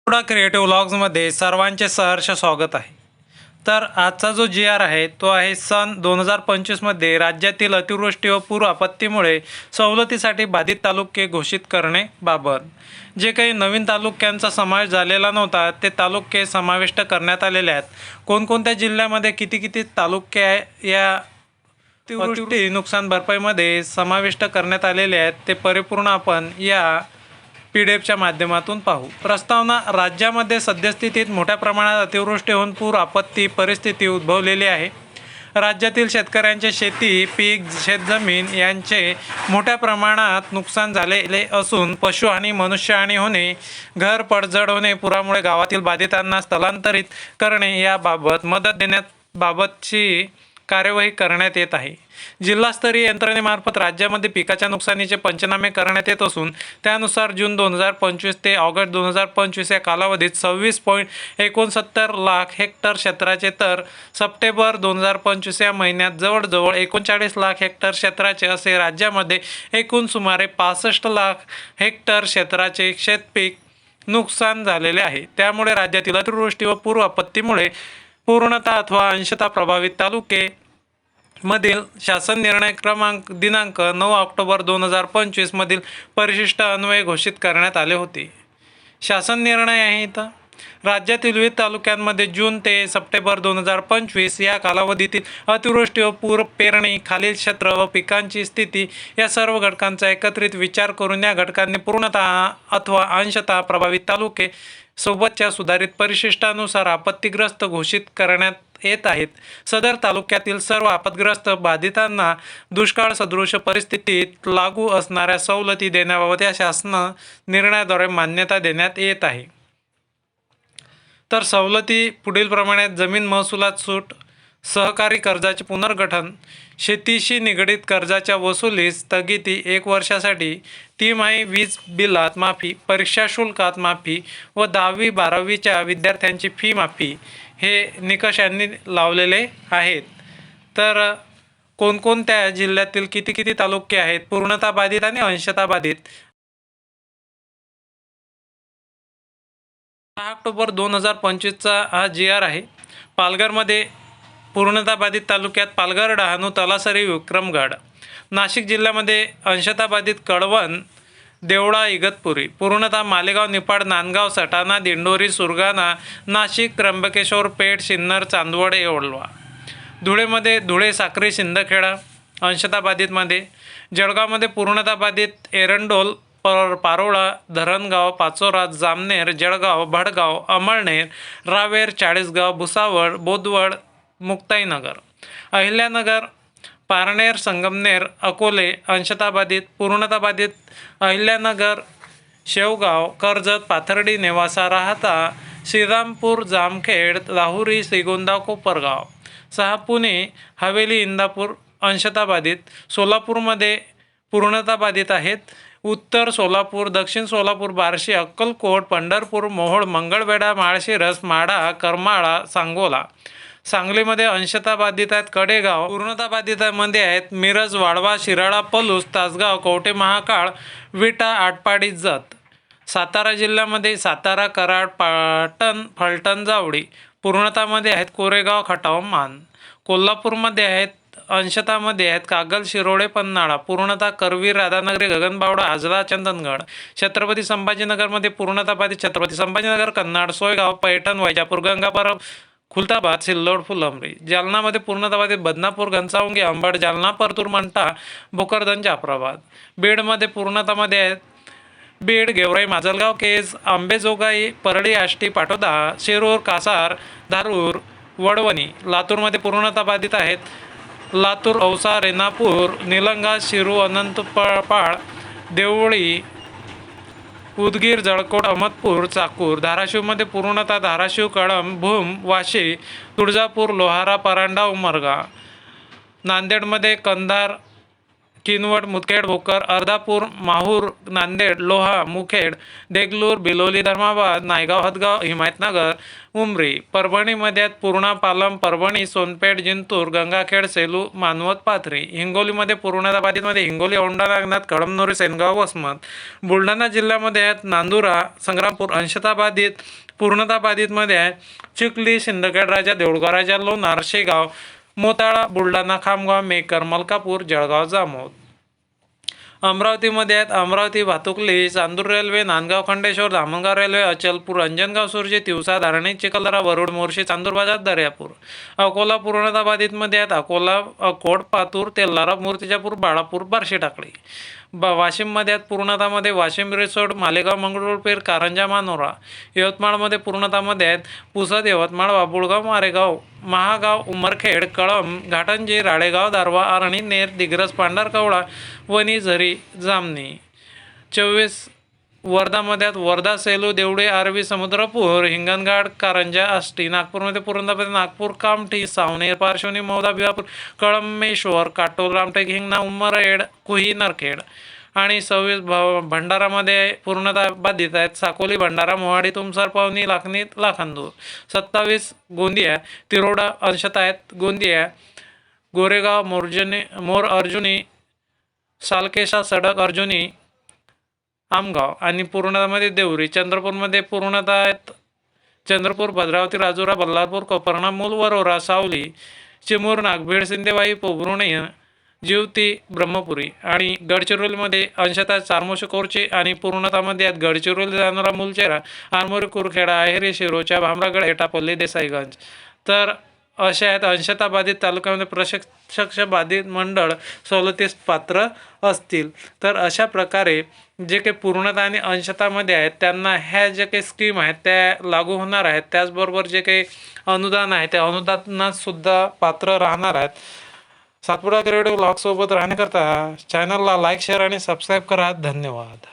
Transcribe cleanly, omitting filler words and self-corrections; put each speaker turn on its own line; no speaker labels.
पुढा creative व्लॉग्समध्ये सर्वांचे सहर्ष स्वागत आहे। तर आजचा जो GR आहे तो आहे सन 2025मध्ये राज्यातील अतिवृष्टी व पूर आपत्तीमुळे सवलतीसाठी बाधित तालुके घोषित करण्याबाबत। जे काही नवीन तालुक्यांचा समावेश झालेला नव्हता ते तालुके समाविष्ट करण्यात आलेले आहेत। कोणकोणत्या जिल्ह्यामध्ये किती तालुके या अतिवृष्टी नुकसान भरपाईमध्ये समाविष्ट करण्यात आलेले आहेत ते परिपूर्ण आपण या PDF माध्यमातून पाहू। प्रस्तावना राज्यामध्ये सद्यस्थितीत मोठ्या प्रमाणात अतिवृष्टी होऊन पूर आपत्ती परिस्थिती उद्भवलेली आहे। राज्यातील शेतकऱ्यांचे शेती पीक शेतजमीन यांचे मोठ्या प्रमाणात नुकसान झालेले असून पशुहानी मनुष्यहानी होणे घर पडझड होणे पुरामुळे गावातील बाधितांना स्थलांतरित करणे याबाबत मदत देण्याबाबतची कार्यवाही करण्यात येत आहे। जिल्हास्तरीय यंत्रणेमार्फत राज्यामध्ये पिकाच्या नुकसानीचे पंचनामे करण्यात येत असून त्यानुसार जून 2025 ते ऑगस्ट 2025 या कालावधीत 26.69 लाख हेक्टर क्षेत्राचे तर सप्टेंबर 2025 या महिन्यात जवळजवळ 39 लाख हेक्टर क्षेत्राचे असे राज्यामध्ये एकूण सुमारे 65 लाख हेक्टर क्षेत्राचे शेतपीक नुकसान झालेले आहे। त्यामुळे राज्यातील अतिवृष्टी व पूर आपत्तीमुळे पूर्णतः अथवा अंशतः प्रभावित तालुके मधील शासन निर्णय क्रमांक दिनांक 9 ऑक्टोबर 2025 मधील परिशिष्ट अन्वये घोषित करण्यात आले होते। शासन निर्णय आहे इथं राज्यातील विविध तालुक्यांमध्ये जून ते सप्टेंबर 2025 या कालावधीतील अतिवृष्टी व पूर पेरणी खालील क्षेत्र व पिकांची स्थिती या सर्व घटकांचा एकत्रित विचार करून या घटकांनी पूर्णतः अथवा अंशतः प्रभावित तालुके सोबतच्या सुधारित परिशिष्टानुसार आपत्तीग्रस्त घोषित करण्यात येत आहेत। सदर तालुक्यातील सर्व आपत्तीग्रस्त बाधितांना दुष्काळ सदृश परिस्थितीत लागू असणाऱ्या सवलती देण्याबाबत या शासन निर्णयाद्वारे मान्यता देण्यात येत आहे। तर सवलती पुढील प्रमाणे जमीन महसुलात सूट सहकारी कर्जाचे पुनर्गठन शेतीशी निगडित कर्जाच्या वसुलीस स्थगिती 1 वर्षासाठी तिमाही वीज बिलात माफी परीक्षा शुल्कात माफी व 10वी-12वीच्या विद्यार्थ्यांची फी माफी हे निकष यांनी लावलेले आहेत। तर कोणकोणत्या जिल्ह्यातील किती तालुके आहेत पूर्णतः बाधित आणि अंशतः बाधित 6 ऑक्टोबर 2025चा हा GR आहे। पालघरमध्ये पूर्णतः बाधित तालुक्यात पालघर डहाणू तलासरी विक्रमगड। नाशिक जिल्ह्यामध्ये अंशतः बाधित कळवण देवळा इगतपुरी। पूर्णतः मालेगाव निफाड नांदगाव सटाणा दिंडोरी सुरगाणा नाशिक त्र्यंबकेश्वर पेठ सिन्नर चांदवड येवला। धुळेमध्ये धुळे साक्री शिंदखेडा अंशतः बाधितमध्ये। जळगावमध्ये पूर्णतः बाधित एरंडोल पारोळा धरणगाव पाचोरा जामनेर जळगाव भडगाव अमळनेर रावेर चाळीसगाव भुसावळ बोदवड मुक्ताईनगर। अहिल्यानगर पारनेर संगमनेर अकोले अंशतः बाधित। पूर्णतः बाधित अहिल्यानगर शेवगाव कर्जत पाथर्डी नेवासा राहता श्रीरामपूर जामखेड लाहुरी श्रीगोंदा कोपरगाव। 6 पुणे हवेली इंदापूर अंशतः बाधित। सोलापूरमध्ये पूर्णतः बाधित आहेत उत्तर सोलापूर दक्षिण सोलापूर बार्शी अक्कलकोट पंढरपूर मोहोळ मंगळवेढा माळशिरस माढा करमाळा सांगोला। सांगलीमध्ये अंशतः बाधित आहेत कडेगाव। पूर्णतः बाधितांमध्ये आहेत मिरज वाळवा शिराळा पलूस तासगाव कवठे महाकाळ विटा आटपाडी जत। सातारा जिल्ह्यामध्ये सातारा कराड पाटण फलटण जावळी। पूर्णतामध्ये आहेत कोरेगाव खटाव मान। कोल्हापूरमध्ये आहेत अंशतामध्ये आहेत कागल शिरोळे पन्हाळा। पूर्णतः करवीर राधानगरी गगनबावडा आजरा चंदनगड। छत्रपती संभाजीनगरमध्ये पूर्णतः बाधित छत्रपती संभाजीनगर कन्नाड सोयगाव पैठण वैजापूर गंगापूर खुलताबाद सिल्लोड फुलंब्री। जालनामध्ये पूर्णतः बाधित बदनापूर घनसावंगी अंबड जालना परतूर मंठा भोकरदन जाफराबाद। बीडमध्ये पूर्णतामध्ये आहेत बीड गेवराई माजलगाव केज आंबेजोगाई परळी आष्टी पाटोदा शिरूर कासार धारूर वडवणी। लातूरमध्ये पूर्णतः बाधित आहेत लातूर औसा रेणापूर निलंगा शिरू अनंतपाळ देवळी उदगीर जळकोट अहमदपूर चाकूर। धाराशिवमध्ये पूर्णतः धाराशिव कळंब भूम वाशी तुळजापूर लोहारा परांडा उमरगा। नांदेडमध्ये कंधार किनवट, मुदखेड, भोकर, अर्धापूर, माहूर, नांदेड, लोहा, मुखेड, देगलूर, बिलोली, धर्माबाद, नायगाव, हदगाव, हिमायतनगर, उमरी. परभणीमध्ये आहेत पूर्णा, पालम, परभणी, सोनपेठ, जिंतूर, गंगाखेड, सेलू, मानवत, पाथरी. हिंगोलीमध्ये पूर्णता बाधितमध्ये हिंगोली, औंढा, नागनाथ, कळमनुरी, सेनगाव, वसमत. बुलढाणा जिल्ह्यामध्ये आहेत नांदुरा, संग्रामपूर. अंशतः बाधित, पूर्णता बाधितमध्ये आहे चिखली, सिंदखेड राजा, देऊळगाव राजा, लोणार, शेगाव, मोताळा, बुलढाणा, खामगाव, मेकर, मलकापूर, जळगाव, जामोद. अमरावतीमध्ये आहेत अमरावती, भातुकली, चांदूर रेल्वे, नांदगाव, खंडेश्वर, धामणगाव रेल्वे, अचलपूर, अंजनगाव, सुरजी, तिवसा, धारणी, चिखलदरा, वरुड, मोर्शी, चांदूर बाजार, दर्यापूर. अकोला पूर्णता बाधितमध्ये आहेत अकोला, अकोट, पातूर, तेल्हारा, मूर्तिजापूर, बाळापूर, बार्शी टाकळी. वाशिममध्ये आहेत पूर्णतामध्ये वाशिम, रिसोड, मालेगाव, मंगरुळपीर, कारंजा, मानोरा. यवतमाळमध्ये पूर्णतामध्ये आहेत पुसद, यवतमाळ, बाबुळगाव, मारेगाव, महागाव, उमरखेड, कळंब, घाटंजी, राळेगाव, दारवा, आर्णी, नेर, दिग्रस, पांढरकवडा, वणी, झरी, जामणी. 24 वर्धामध्ये आहेत वर्धा, सेलू, देवडे, आर्वी, समुद्रपूर, हिंगणघाट, कारंजा, आष्टी. नागपूरमध्ये पूर्णतामध्ये नागपूर, कामठी, सावनेर, पारशिवनी, मौदा, भिवापूर, कळमेश्वर, काटोल, रामटेक, हिंगणा, उमरेड, कुही, नरखेड. आणि 26 भंडारामध्ये पूर्णता बाधित आहेत साकोली, भंडारा, मोहाडी, तुमसर, पवनी, लाखनी, लाखांदूर. 27 गोंदिया, तिरोडा अंशतः आहेत गोंदिया, गोरेगाव, मोर अर्जुनी, सालकेशा, सडक, अर्जुनी, आमगाव. आणि पूर्णतामध्ये देवरी. चंद्रपूरमध्ये पूर्णता आहेत चंद्रपूर, भद्रावती, राजुरा, बल्लारपूर, कोपरना, मूल, वरोरा, सावली, चिमूर, नागभीड, सिंदेवाई, पोभरुणी, जिवती, ब्रह्मपुरी. आणि गडचिरोलीमध्ये अंशतः चारमोशी, कोरची. आणि पूर्णतामध्ये आहेत गडचिरोली, धानोरा, मुलचेरा, आरमोरी, कुरखेडा, आहेरी, शिरोच्या, भामरागड, एटापल्ली, देसाईगंज. तर असे आहेत अंशतः बाधित तालुक्यामध्ये प्रत्यक्ष बाधित मंडळ सवलतीस पात्र असतील. तर अशा प्रकारे जे काही पूर्णता आणि अंशतामध्ये आहेत त्यांना ह्या ज्या काही स्कीम आहेत त्या लागू होणार आहेत. त्याचबरोबर जे काही अनुदान आहे त्या अनुदानातसुद्धा पात्र राहणार आहेत. सातपुडा क्रिएटिव्ह ब्लॉगसोबत राहण्याकरता चॅनलला लाईक, शेअर आणि सबस्क्राईब करा. धन्यवाद.